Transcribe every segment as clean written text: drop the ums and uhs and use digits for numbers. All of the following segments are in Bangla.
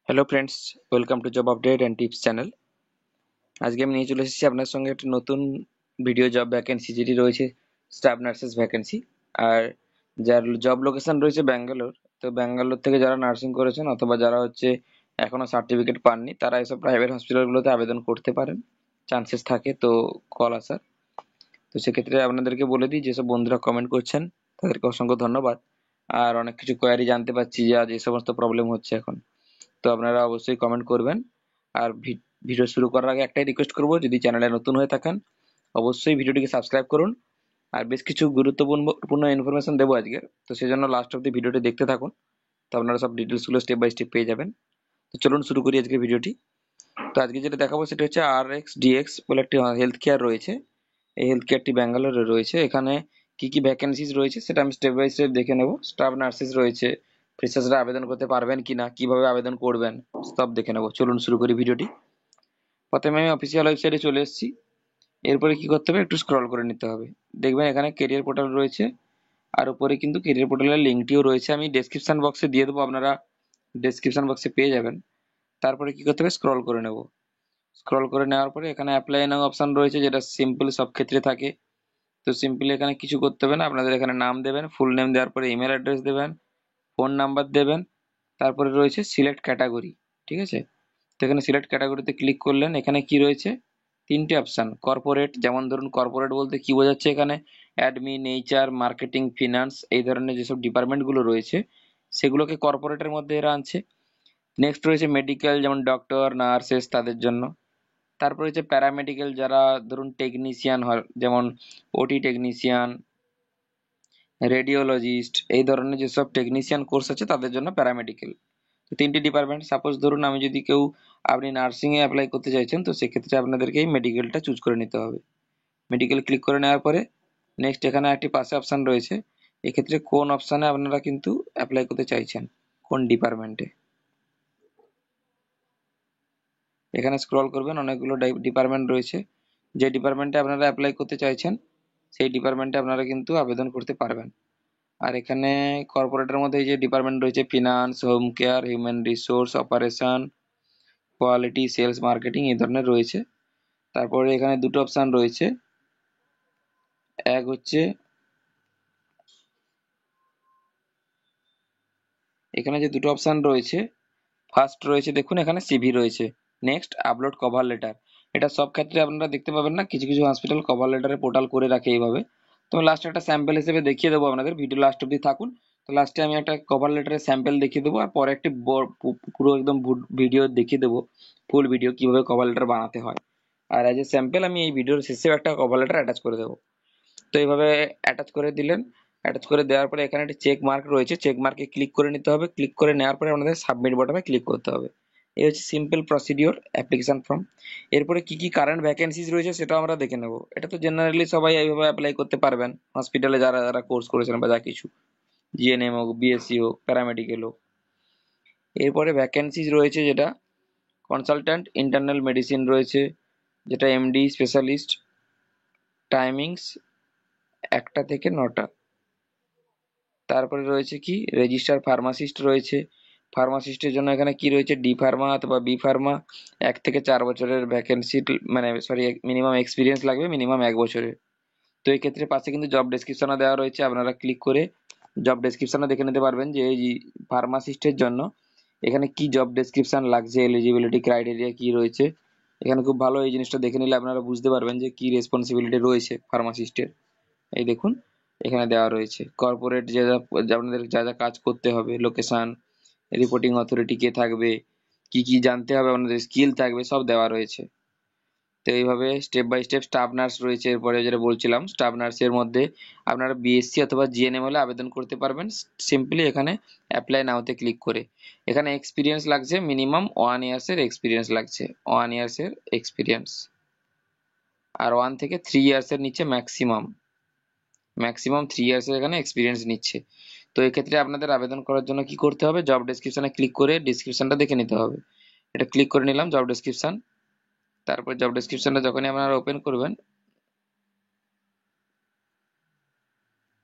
Hello friends, welcome to job update and tips channel. আজকে আমি নিয়ে চলে এসেছি আপনার সঙ্গে একটা নতুন ভিডিও জব ভ্যাকেন্সি, যেটি রয়েছে স্টাফ নার্সেস ভ্যাকেন্সি। আর যার জব লোকেশন রয়েছে ব্যাঙ্গালোর। তো ব্যাঙ্গালোর থেকে যারা নার্সিং করেছেন অথবা যারা এখনো সার্টিফিকেট পাননি, তারা এসব প্রাইভেট হসপিটালগুলোতে আবেদন করতে পারেন, চান্সেস থাকে তো কল আসার। তো সেক্ষেত্রে আপনাদেরকে বলে দিই, যেসব বন্ধুরা কমেন্ট করছেন তাদেরকে অসংখ্য ধন্যবাদ। আর অনেক কিছু কোয়ারি জানতে পারছি যে আজ এই সমস্ত প্রবলেম হচ্ছে এখন। তো আপনারা অবশ্যই কমেন্ট করবেন। আর ভিডিও শুরু করার আগে একটাই রিকোয়েস্ট করব, যদি চ্যানেলে নতুন হয়ে থাকেন অবশ্যই ভিডিওটিকে সাবস্ক্রাইব করুন। আর বেশ কিছু গুরুত্বপূর্ণ ইনফরমেশন দেবো আজকে, তো সেজন্য লাস্ট অব্দি ভিডিওটি দেখতে থাকুন। তো আপনারা সব ডিটেলসগুলো স্টেপ বাই স্টেপ পেয়ে যাবেন। তো চলুন শুরু করি আজকের ভিডিওটি। তো আজকে যেটা দেখাবো সেটা হচ্ছে RxDx বলে একটি হেলথ কেয়ার রয়েছে। এই হেলথ কেয়ারটি ব্যাঙ্গালোরে রয়েছে। এখানে কি কি ভ্যাকেন্সিজ রয়েছে সেটা আমি স্টেপ বাই স্টেপ দেখে নেব। স্টাফ নার্সেস রয়েছে, ফ্রেশার্সরা আবেদন করতে পারবেন কিনা, কিভাবে আবেদন করবেন, সব দেখে নেব। চলুন শুরু করি ভিডিওটি। প্রথমে আমি অফিসিয়াল ওয়েবসাইটে চলে এসেছি। এরপরে কি করতে হবে, একটু স্ক্রল করে নিতে হবে। দেখবেন এখানে কেরিয়ার পোর্টাল রয়েছে, আর উপরে কিন্তু কেরিয়ার পোর্টালের লিঙ্কটিও রয়েছে। আমি ডেসক্রিপশন বক্সে দিয়ে দেবো, আপনারা ডেসক্রিপশন বক্সে পেয়ে যাবেন। তারপরে কি করতে হবে, স্ক্রল করে নেব। স্ক্রল করে নেওয়ার পরে এখানে অ্যাপ্লাই নাও অপশন রয়েছে, যেটা সিম্পল সব ক্ষেত্রে থাকে। তো সিম্পলি এখানে কিছু করতে হবে না, আপনাদের এখানে নাম দেবেন, ফুল নেম দেওয়ার পরে ইমেল অ্যাড্রেস দেবেন, ফোন নাম্বার দেবেন। তারপরে রয়েছে সিলেক্ট ক্যাটাগরি, ঠিক আছে। তো এখানে সিলেক্ট ক্যাটাগরিতে ক্লিক করলেন। এখানে কি রয়েছে, তিনটে অপশন। কর্পোরেট, যেমন ধরুন কর্পোরেট বলতে কি বোঝাচ্ছে, এখানে অ্যাডমিন, এইচআর, মার্কেটিং, ফিনান্স, এই ধরনের যেসব ডিপার্টমেন্টগুলো রয়েছে সেগুলোকে কর্পোরেটের মধ্যে এরা আনছে। নেক্সট রয়েছে মেডিকেল, যেমন ডক্টর, নার্সেস, তাদের জন্য। তারপর হচ্ছে প্যারামেডিক্যাল, যারা ধরুন টেকনিশিয়ান হয়, যেমন ওটি টেকনিশিয়ান, রেডিওলজিস্ট, এই ধরনের যেসব টেকনিশিয়ান কোর্স আছে তাদের জন্য প্যারামেডিক্যাল। তো তিনটি ডিপার্টমেন্ট। সাপোজ ধরুন আমি যদি আপনি নার্সিং এ অ্যাপ্লাই করতে চাইছেন, তো সেক্ষেত্রে আপনাদেরকে এই মেডিকেলটা চুজ করে নিতে হবে। মেডিকেল ক্লিক করে নেওয়ার পরে নেক্সট এখানে একটি পাশে অপশন রয়েছে। এক্ষেত্রে কোন অপশনে আপনারা কিন্তু অ্যাপ্লাই করতে চাইছেন, কোন ডিপার্টমেন্টে। এখানে স্ক্রল করবেন, অনেকগুলো ডিপার্টমেন্ট রয়েছে। যে ডিপার্টমেন্টে আপনারা অ্যাপ্লাই করতে চাইছেন সেই ডিপার্টমেন্টে আপনারা কিন্তু আবেদন করতে পারবেন। আর এখানে কর্পোরেটের মধ্যে এই যে ডিপার্টমেন্ট রয়েছে, finance, home care, human resource, operation, quality, sales, marketing, এই ধরনের রয়েছে। তারপরে এখানে দুটো অপশন রয়েছে। এক হচ্ছে এখানে যে দুটো অপশন রয়েছে, ফার্স্ট রয়েছে দেখুন এখানে সিভি রয়েছে। Next upload cover letter. এটা সব ক্ষেত্রে আপনারা দেখতে পাবেন না, কিছু কিছু হসপিটাল কভার লেটারের পোর্টাল করে রাখে এইভাবে। তো লাস্টে একটা স্যাম্পল হিসেবে দেখিয়ে দেবো আপনাদের, ভিডিও লাস্ট অব্দি থাকুন। তো লাস্টে আমি একটা কভার লেটারের স্যাম্পল দেখিয়ে দেবো, আর পরে একটি পুরো একদম ভিডিও দেখিয়ে দেবো, ফুল ভিডিও কিভাবে কভার লেটার বানাতে হয়। আর এজ এ স্যাম্পল আমি এই ভিডিওর শেষেও একটা কভার লেটার অ্যাটাচ করে দেবো। তো এইভাবে অ্যাটাচ করে দিলেন। অ্যাটাচ করে দেওয়ার পরে এখানে একটা চেক মার্ক রয়েছে, চেক মার্কে ক্লিক করে নিতে হবে। ক্লিক করে নেওয়ার পরে আপনাদের সাবমিট বাটনে ক্লিক করতে হবে। এই হচ্ছে সিম্পল প্রসিডিওর অ্যাপ্লিকেশন ফর্ম। এরপরে কি কি কারেন্ট ভ্যাকেন্সিজ রয়েছে সেটাও আমরা দেখে নেব। এটা তো জেনারেলি সবাই এইভাবে অ্যাপ্লাই করতে পারবেন, হসপিটালে যারা যারা কোর্স করেছেন বা যা কিছু, জিএনএম হোক, বিএসসি হোক, প্যারামেডিক্যাল হোক। এরপরে ভ্যাকেন্সিজ রয়েছে যেটা কনসালট্যান্ট ইন্টারনাল মেডিসিন রয়েছে, যেটা এমডি স্পেশালিস্ট, টাইমিংস 1টা থেকে 9টা। তারপরে রয়েছে কি রেজিস্টার ফার্মাসিস্ট রয়েছে। ফার্মাসিস্টের জন্য এখানে কি রয়েছে, ডি ফার্মা অথবা বি ফার্মা, 1 থেকে 4 বছরের ভ্যাকেন্সি, মানে সরি, মিনিমাম এক্সপিরিয়েন্স লাগবে, মিনিমাম 1 বছরের। তো এই ক্ষেত্রে পাশে কিন্তু জব ডেসক্রিপশনও দেওয়া রয়েছে, আপনারা ক্লিক করে জব ডেসক্রিপশনও দেখে নিতে পারবেন যে এই ফার্মাসিস্টের জন্য এখানে কি জব ডেসক্রিপশন লাগছে, এলিজিবিলিটি ক্রাইটেরিয়া কি রয়েছে। এখানে খুব ভালো, এই জিনিসটা দেখে নিলে আপনারা বুঝতে পারবেন যে কি রেসপন্সিবিলিটি রয়েছে ফার্মাসিস্টের। এই দেখুন এখানে দেওয়া রয়েছে কর্পোরেট আপনাদের যা যা কাজ করতে হবে, লোকেশন, রিপোর্টিং অথরিটি কে থাকবে, কি কি জানতে হবে, আপনাদের স্কিল থাকবে, সব দেওয়া রয়েছে। তো এইভাবে step by step staff nurse রয়েছে। এরপরে যেটা বলছিলাম, স্টাফ নার্সের মধ্যে আপনারা বিএসসি অথবা জিএনএম হলে আবেদন করতে পারবেন, সিম্পলি এখানে অ্যাপ্লাই নাওতে ক্লিক করে। এখানে এক্সপিরিয়েন্স লাগছে মিনিমাম 1 ইয়ার্সের এক্সপিরিয়েন্স লাগছে, 1 ইয়ার্সের এক্সপিরিয়েন্স। আর 1 থেকে 3 ইয়ার্সের নিচে ম্যাক্সিমাম, ম্যাক্সিমাম 3 ইয়ার্সের এখানে এক্সপিরিয়েন্স নিচ্ছে। তো এক্ষেত্রে আপনাদের আবেদন করার জন্য কি করতে হবে, জব ডেসক্রিপশনে ক্লিক করে ডিসক্রিপশনটা দেখে নিতে হবে। এটা ক্লিক করে নিলাম, জব ডেসক্রিপশন। তারপর জব ডেসক্রিপশনটা যখনই আপনারা ওপেন করবেন,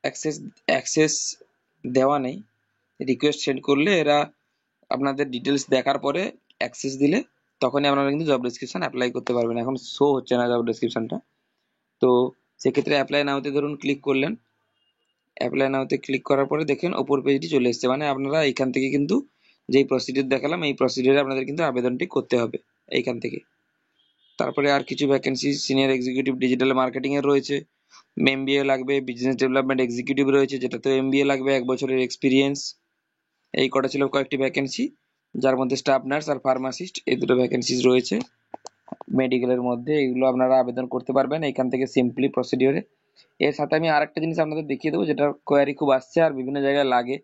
অ্যাক্সেস অ্যাক্সেস দেওয়া নেই, রিকোয়েস্ট সেন্ড করলে এরা আপনাদের ডিটেলস দেখার পরে অ্যাক্সেস দিলে তখনই আপনারা কিন্তু জব ডেসক্রিপশন অ্যাপ্লাই করতে পারবেন। এখন শো হচ্ছে না জব ডেসক্রিপশনটা, তো সেক্ষেত্রে অ্যাপ্লাই নাওতে ধরুন ক্লিক করলেন। অ্যাপ্লাই নাওতে ক্লিক করার পরে দেখেন ওপর পেজটি চলে এসেছে, মানে আপনারা এইখান থেকে কিন্তু যেই প্রসিডিউর দেখালাম এই প্রসিডিউরে আপনাদের কিন্তু আবেদনটি করতে হবে এইখান থেকে। তারপরে আর কিছু vacancy senior executive digital marketing এর রয়েছে, এমবিএ লাগবে, বিজনেস ডেভেলপমেন্ট এক্সিকিউটিভ রয়েছে যেটাতে এমবিএ লাগবে, 1 বছরের এক্সপিরিয়েন্স। এই কটা ছিল কয়েকটি ভ্যাকেন্সি, যার মধ্যে স্টাফ নার্স আর ফার্মাসিস্ট এই দুটো ভ্যাকেন্সিজ রয়েছে মেডিকেলের মধ্যে। এগুলো আপনারা আবেদন করতে পারবেন এখান থেকে সিম্পলি প্রসিডিওরে। এর সাথে আমি আরেকটা জিনিস আপনাদের দেখিয়ে দেবো, যেটা কোয়ারি খুব আসছে আর বিভিন্ন জায়গায় লাগে।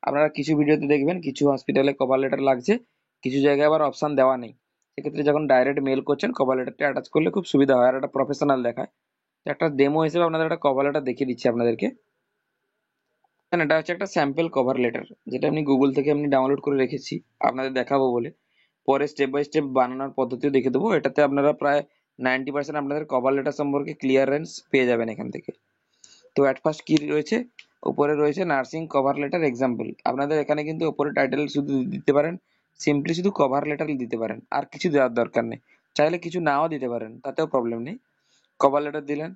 আপনারা কিছু ভিডিওতে দেখবেন কিছু হসপিটালে কভার লেটার লাগছে, কিছু জায়গায় আবার অপশন দেওয়া নেই। সেক্ষেত্রে যখন ডাইরেক্ট মেল করছেন কভার লেটারটা অ্যাটাচ করলে খুব সুবিধা হয় আর একটা প্রফেশনাল দেখায়। তো একটা ডেমো হিসেবে আপনাদের একটা কভার লেটার দেখিয়ে দিচ্ছি আপনাদেরকে। এটা হচ্ছে একটা স্যাম্পল কভার লেটার, যেটা আমি গুগল থেকে আমি ডাউনলোড করে রেখেছি আপনাদের দেখাবো বলে। পরে স্টেপ বাই স্টেপ বানানোর পদ্ধতিও দেখে দেবো। এটাতে আপনারা প্রায় 90% আপনাদের কভার লেটার সম্পর্কে ক্লিয়ারেন্স পেয়ে যাবেন এখান থেকে। তো অ্যাট ফার্স্ট কি রয়েছে, উপরে রয়েছে নার্সিং কভার লেটার এক্সাম্পল। আপনাদের এখানে কিন্তু উপরে টাইটেল শুধু দিতে পারেন, সিম্পলি শুধু কভার লেটার দিতে পারেন, আর কিছু দেওয়ার দরকার নেই। চাইলে কিছু নাও দিতে পারেন, তাতেও প্রবলেম নেই। কভার লেটার দিলেন,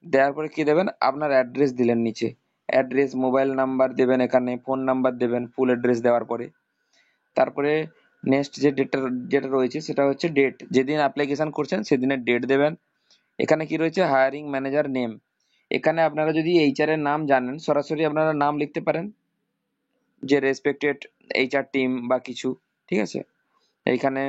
দেওয়ার পরে কি দেবেন, আপনার অ্যাড্রেস দিলেন নিচে, অ্যাড্রেস, মোবাইল নাম্বার দেবেন, এখানে ফোন নাম্বার দেবেন ফুল অ্যাড্রেস দেওয়ার পরে। তারপরে নেক্সট যে ডেটটা যেটা রয়েছে সেটা হচ্ছে ডেট, যেদিন অ্যাপ্লিকেশন করছেন সেদিনের ডেট দেবেন। এখানে কি রয়েছে, হায়ারিং ম্যানেজার নেম। এখানে আপনারা যদি এইচআর এর নাম জানেন সরাসরি আপনারা নাম লিখতে পারেন, যে রেসপেক্টেড এইচআর টিম বা কিছু, ঠিক আছে। এইখানে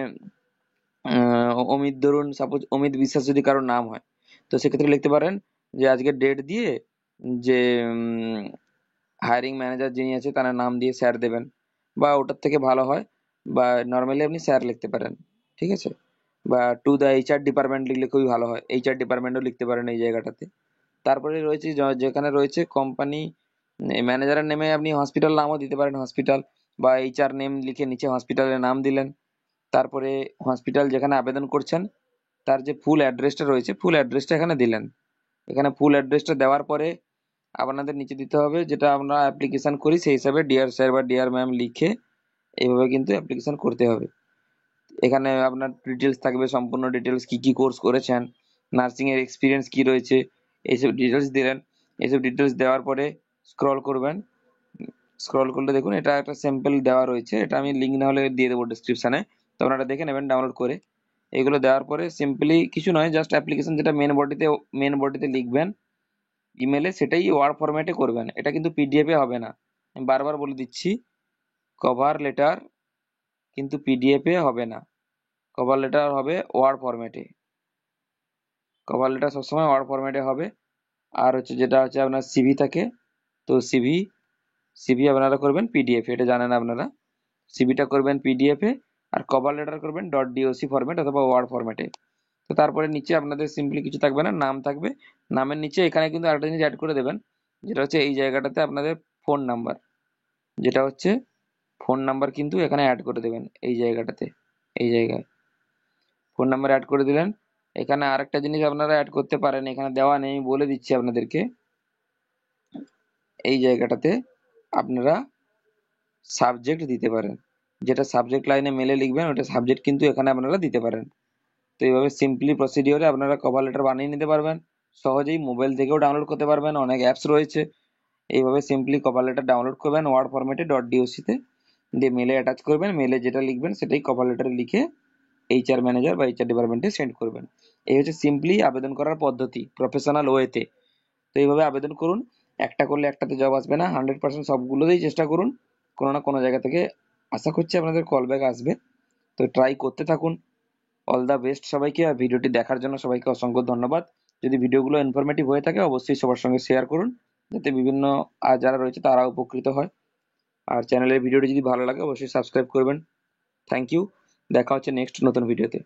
অমিত, ধরুন সাপোজ অমিত বিশ্বাস যদি কারোর নাম হয়, তো সেক্ষেত্রে লিখতে পারেন যে আজকে ডেট দিয়ে, যে হায়ারিং ম্যানেজার যিনি আছে তার নাম দিয়ে স্যার দেবেন, বা ওটার থেকে ভালো হয় বা নর্মালি আপনি স্যার লিখতে পারেন, ঠিক আছে। বা টু দ্য এইচআর ডিপার্টমেন্ট লিখলে খুবই ভালো হয়, এইচআর ডিপার্টমেন্টও লিখতে পারেন এই জায়গাটাতে। তারপরে রয়েছে যেখানে রয়েছে কোম্পানি ম্যানেজারের নেমে আপনি হসপিটাল নামও দিতে পারেন, হসপিটাল বা এইচআর নেম লিখে নিচে হসপিটালের নাম দিলেন। তারপরে হসপিটাল যেখানে আবেদন করছেন তার যে ফুল অ্যাড্রেসটা রয়েছে ফুল অ্যাড্রেসটা এখানে দিলেন। এখানে ফুল অ্যাড্রেসটা দেওয়ার পরে আপনাদের নিচে দিতে হবে যেটা আমরা অ্যাপ্লিকেশন করি সেই হিসাবে ডিয়ার স্যার বা ডিয়ার ম্যাম লিখে এইভাবে কিন্তু অ্যাপ্লিকেশন করতে হবে। এখানে আপনার ডিটেলস থাকবে, সম্পূর্ণ ডিটেলস, কি কি কোর্স করেছেন, নার্সিং এর এক্সপিরিয়েন্স কি রয়েছে, এইসব ডিটেলস দিলেন। এইসব ডিটেলস দেওয়ার পরে স্ক্রল করবেন। স্ক্রল করলে দেখুন এটা একটা স্যাম্পল দেওয়া রয়েছে, এটা আমি লিঙ্ক না হলে দিয়ে দেবো ডিসক্রিপশনে, তো আপনারা দেখে নেবেন ডাউনলোড করে। এগুলো দেওয়ার পরে সিম্পলি কিছু নয়, জাস্ট অ্যাপ্লিকেশন যেটা মেন বডিতে লিখবেন ইমেলে, সেটাই ওয়ার্ড ফরম্যাটে করবেন। এটা কিন্তু পিডিএফ এ হবে না, আমি বারবার বলে দিচ্ছি। কভার লেটার কিন্তু পিডিএফ এ হবে না, কভার লেটার হবে ওয়ার্ড ফরম্যাটে। কভার লেটার সবসময় ওয়ার্ড ফরম্যাটে হবে। আর হচ্ছে যেটা হচ্ছে আপনার সিভি থাকে, তো সিভি সিভি আপনারা করবেন পিডিএফ, এটা জানেন আপনারা। সিভিটা করবেন পিডিএফ এ, আর কভার লেটার করবেন .doc ফরম্যাট অথবা ওয়ার্ড ফরম্যাটে। তো তারপরে নিচে আপনাদের সিম্পলি কিছু থাকবে না, নাম থাকবে। নামের নিচে এখানে কিন্তু আরেকটা জিনিস অ্যাড করে দেবেন, যেটা হচ্ছে এই জায়গাটাতে আপনাদের ফোন নাম্বার, যেটা হচ্ছে ফোন নাম্বার কিন্তু এখানে অ্যাড করে দেবেন এই জায়গাটাতে। এই জায়গায় ফোন নাম্বার অ্যাড করে দিলেন। এখানে আরেকটা জিনিস আপনারা অ্যাড করতে পারেন, এখানে দেওয়া নেই, আমি বলে দিচ্ছি আপনাদেরকে। এই জায়গাটাতে আপনারা সাবজেক্ট দিতে পারেন, যেটা সাবজেক্ট লাইনে মেলে লিখবেন ওটা সাবজেক্ট কিন্তু এখানে আপনারা দিতে পারেন। তো এইভাবে সিম্পলি প্রসিডিওরে আপনারা কভার লেটার বানিয়ে নিতে পারবেন সহজেই, মোবাইল থেকেও ডাউনলোড করতে পারবেন, অনেক অ্যাপস রয়েছে। এইভাবে সিম্পলি কভার লেটার ডাউনলোড করবেন ওয়ার্ড ফরম্যাটে .doc তে, দিয়ে মেলে অ্যাটাচ করবেন, মেলে যেটা লিখবেন সেটাই কভার লেটারে লিখে এইচআর ম্যানেজার বা এইচআর ডিপার্টমেন্টে সেন্ড করবেন। এই হচ্ছে সিম্পলি আবেদন করার পদ্ধতি প্রফেশনাল ওয়েতে। তো এইভাবে আবেদন করুন, একটা করলে একটাতে জব আসবে না, 100% সবগুলোতেই চেষ্টা করুন, কোনো না কোনো জায়গা থেকে আশা করছি আপনাদের কল ব্যাক আসবে। তো ট্রাই করতে থাকুন। অল দ্য বেস্ট সবাইকে, আর ভিডিওটি দেখার জন্য সবাইকে অসংখ্য ধন্যবাদ। যদি ভিডিওগুলো ইনফরমেটিভ হয়ে থাকে অবশ্যই সবার সঙ্গে শেয়ার করুন, যাতে বিভিন্ন আর যারা রয়েছে তারা উপকৃত হয়। আর চ্যানেলের ভিডিওটি যদি ভালো লাগে অবশ্যই সাবস্ক্রাইব করবেন। থ্যাংক ইউ, দেখা হচ্ছে নেক্সট নতুন ভিডিওতে।